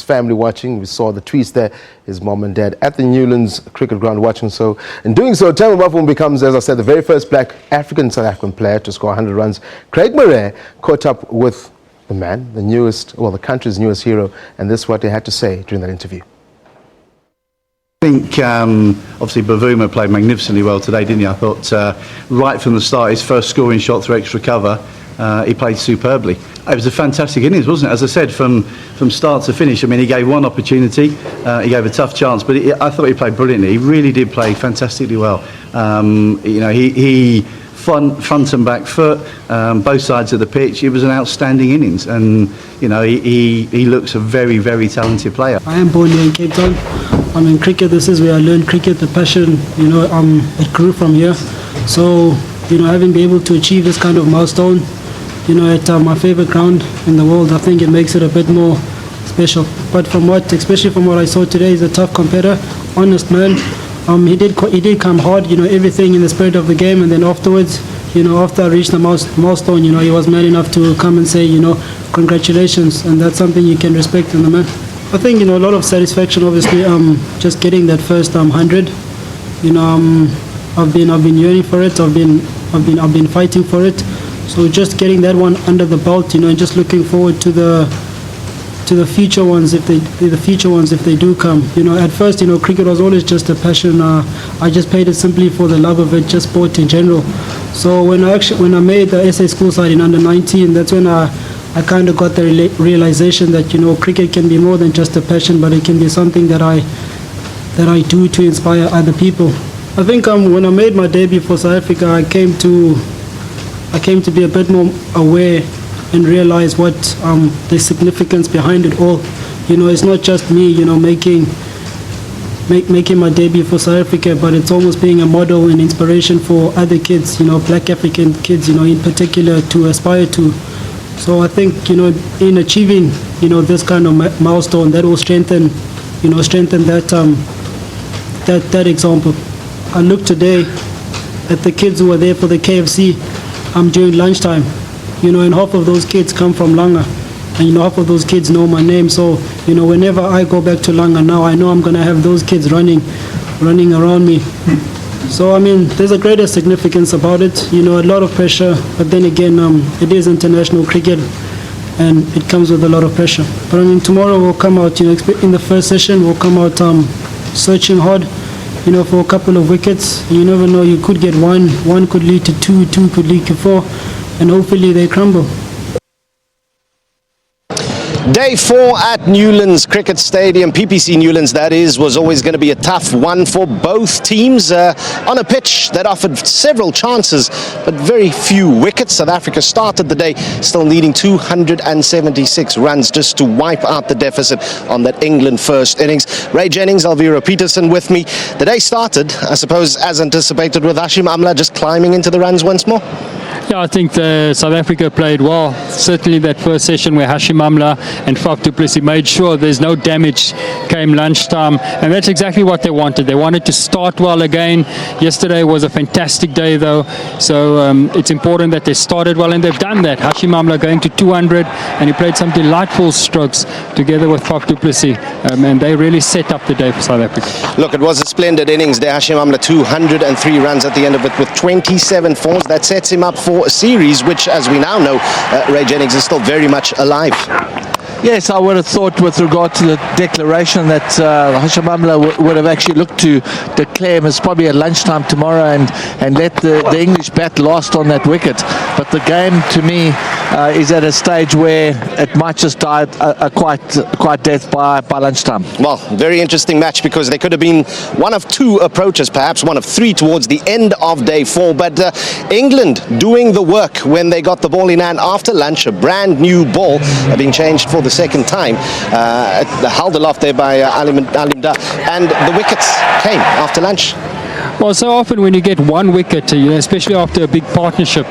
family watching. We saw the tweets there, his mom and dad at the Newlands cricket ground watching. So in doing so, Themba Bavuma becomes, as I said, the very first black South African player to score 100 runs. Craig Murray caught up with the man, the country's newest hero, and this is what they had to say during that interview. I think obviously Bavuma played magnificently well today, didn't he? I thought right from the start, his first scoring shot through extra cover, he played superbly. It was a fantastic innings, wasn't it? As I said, from start to finish. I mean, he gave one opportunity, he gave a tough chance, but I thought he played brilliantly. He really did play fantastically well. You know, he front and back foot, both sides of the pitch. It was an outstanding innings, and you know, he looks a very, very talented player. I am born here in Cape Town. I'm in cricket. This is where I learned cricket, the passion. You know, it grew from here. So, you know, having been able to achieve this kind of milestone, you know, at my favorite ground in the world, I think it makes it a bit more special. But especially from what I saw today, he's a tough competitor, honest man. He did come hard, you know, everything in the spirit of the game, and then afterwards, you know, after I reached the milestone, you know, he was man enough to come and say, you know, congratulations, and that's something you can respect in the man. I think, you know, a lot of satisfaction, obviously, just getting that first 100. You know, I've been yearning for it. I've been fighting for it. So just getting that one under the belt, you know, and just looking forward to the future ones if they do come. You know, at first, you know, cricket was always just a passion. I just played it simply for the love of it, just sport in general. So when I made the SA school side in under 19, that's when I kind of got the realization that, you know, cricket can be more than just a passion, but it can be something that I do to inspire other people. I think when I made my debut for South Africa, I came to be a bit more aware and realize what the significance behind it all. You know, it's not just me, you know, making my debut for South Africa, but it's almost being a model and inspiration for other kids, you know, black African kids, you know, in particular, to aspire to. So I think, you know, in achieving, you know, this kind of milestone, that will strengthen that example. I look today at the kids who are there for the KFC during lunchtime, you know, and half of those kids come from Langa, and you know, half of those kids know my name. So, you know, whenever I go back to Langa now, I know I'm going to have those kids running around me. So, I mean, there's a greater significance about it, you know, a lot of pressure, but then again, it is international cricket, and it comes with a lot of pressure. But I mean, tomorrow we'll come out, you know, in the first session, we'll come out searching hard, you know, for a couple of wickets. You never know, you could get one could lead to two could lead to four, and hopefully they crumble. Day 4 at Newlands Cricket Stadium, PPC Newlands that is, was always going to be a tough one for both teams on a pitch that offered several chances but very few wickets. South Africa started the day still needing 276 runs just to wipe out the deficit on that England first innings. Ray Jennings, Alvira Peterson with me. The day started, I suppose, as anticipated, with Hashim Amla just climbing into the runs once more. Yeah, I think South Africa played well. Certainly that first session where Hashim Amla and du Plessis made sure there's no damage came lunchtime, and that's exactly what they wanted. They wanted to start well again. Yesterday was a fantastic day though, so it's important that they started well, and they've done that. Hashim Amla going to 200, and he played some delightful strokes together with du Plessis, and they really set up the day for South Africa. Look, it was a splendid innings there. Hashim Amla 203 runs at the end of it with 27 fours. That sets him up for a series which, as we now know, Ray Jennings is still very much alive. Yes, I would have thought with regard to the declaration that Hashim Amla would have actually looked to declare him as probably at lunchtime tomorrow and let the English bat last on that wicket. But the game, to me, is at a stage where it might just die a quite death by lunchtime. Well, very interesting match, because there could have been one of two approaches, perhaps one of three towards the end of day 4. But England doing the work when they got the ball in hand after lunch, a brand new ball being changed for the second time, held aloft there by Alim Da, and the wickets came after lunch. Well, so often when you get one wicket, you know, especially after a big partnership,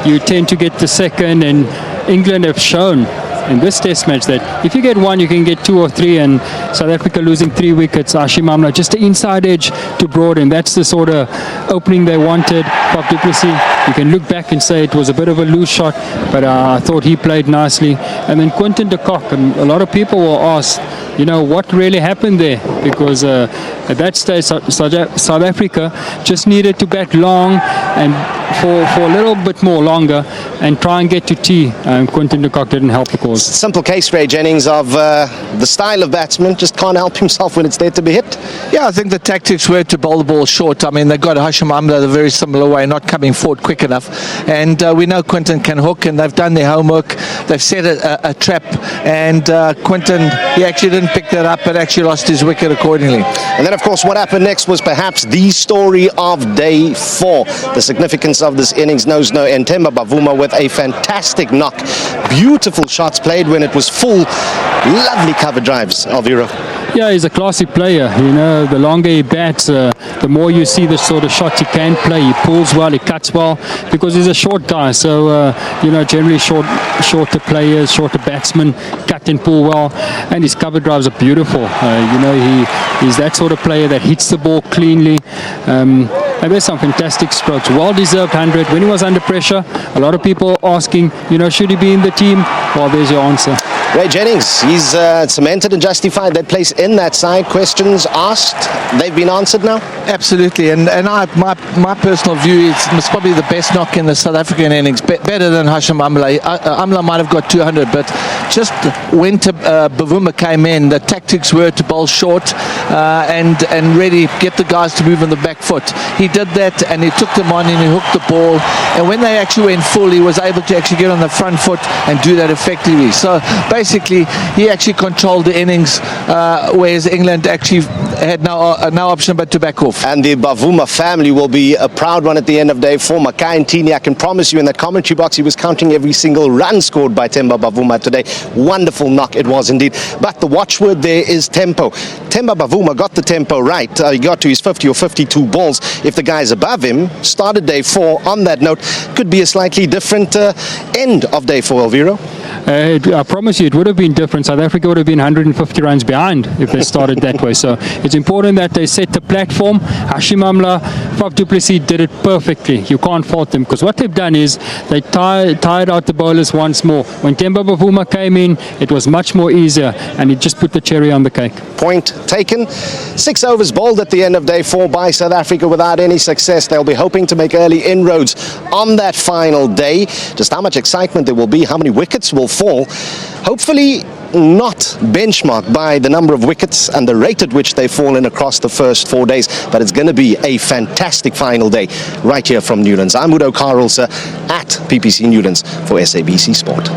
you tend to get the second, and England have shown in this test match that if you get one, you can get 2 or 3, and South Africa losing 3 wickets. Hashim Amla just the inside edge to Broad, and that's the sort of opening they wanted. du Plessis, you can look back and say it was a bit of a loose shot, but I thought he played nicely. And then Quinton de Kock, and a lot of people will ask, what really happened there, because at that stage South Africa just needed to bat long and for a little bit more longer and try and get to tea. Quinton de Kock didn't help the cause. Simple case, Ray Jennings, of the style of batsman just can't help himself when it's there to be hit. Yeah, I think the tactics were to bowl the ball short. I mean, they got Hashim Amla the very similar way, not coming forward quick enough. And we know Quinton can hook, and they've done their homework. They've set a trap, and Quinton, he actually didn't pick that up, but actually lost his wicket accordingly. And then, of course, what happened next was perhaps the story of day 4. The significance of this innings knows no end. Themba Bavuma with a fantastic knock. Beautiful shots played when it was full. Lovely cover drives, Elvira. Yeah, he's a classic player. The longer he bats, the more you see the sort of shots he can play. He pulls well, he cuts well, because he's a short guy. So, generally shorter players, shorter batsmen, cut and pull well. And his cover drives are beautiful. He's that sort of player that hits the ball cleanly. And there's some fantastic strokes. Well-deserved 100. When he was under pressure, a lot of people asking, should he be in the team? Well, there's your answer. Ray Jennings, he's cemented and justified that place in that side. Questions asked, they've been answered now? Absolutely, and my personal view is it's probably the best knock in the South African innings, better than Hashim Amla. Amla might have got 200, but just when Bavuma came in, the tactics were to bowl short and really get the guys to move on the back foot. He did that, and he took them on and he hooked the ball, and when they actually went full, he was able to actually get on the front foot and do that effectively. So basically, he actually controlled the innings, whereas England actually had no option but to back off. And the Bavuma family will be a proud one at the end of day 4. Makai and Tini, I can promise you, in that commentary box, he was counting every single run scored by Themba Bavuma today. Wonderful knock it was indeed. But the watchword there is tempo. Themba Bavuma got the tempo right. He got to his 50 or 52 balls. If the guys above him started day 4 on that note, could be a slightly different end of day 4, Elvira. I promise you, it would have been different. South Africa would have been 150 runs behind if they started that way. So it's important that they set the platform. Hashim Amla, Faf du Plessis did it perfectly. You can't fault them, because what they've done is they tired out the bowlers once more. When Themba Bavuma came in, it was much more easier, and it just put the cherry on the cake. Point taken. 6 overs bowled at the end of day 4 by South Africa without any success. They'll be hoping to make early inroads on that final day. Just how much excitement there will be, how many wickets will fall. Hopefully not benchmarked by the number of wickets and the rate at which they've fallen across the first 4 days, but it's going to be a fantastic final day right here from Newlands. I'm Udo Carlse at PPC Newlands for SABC Sport.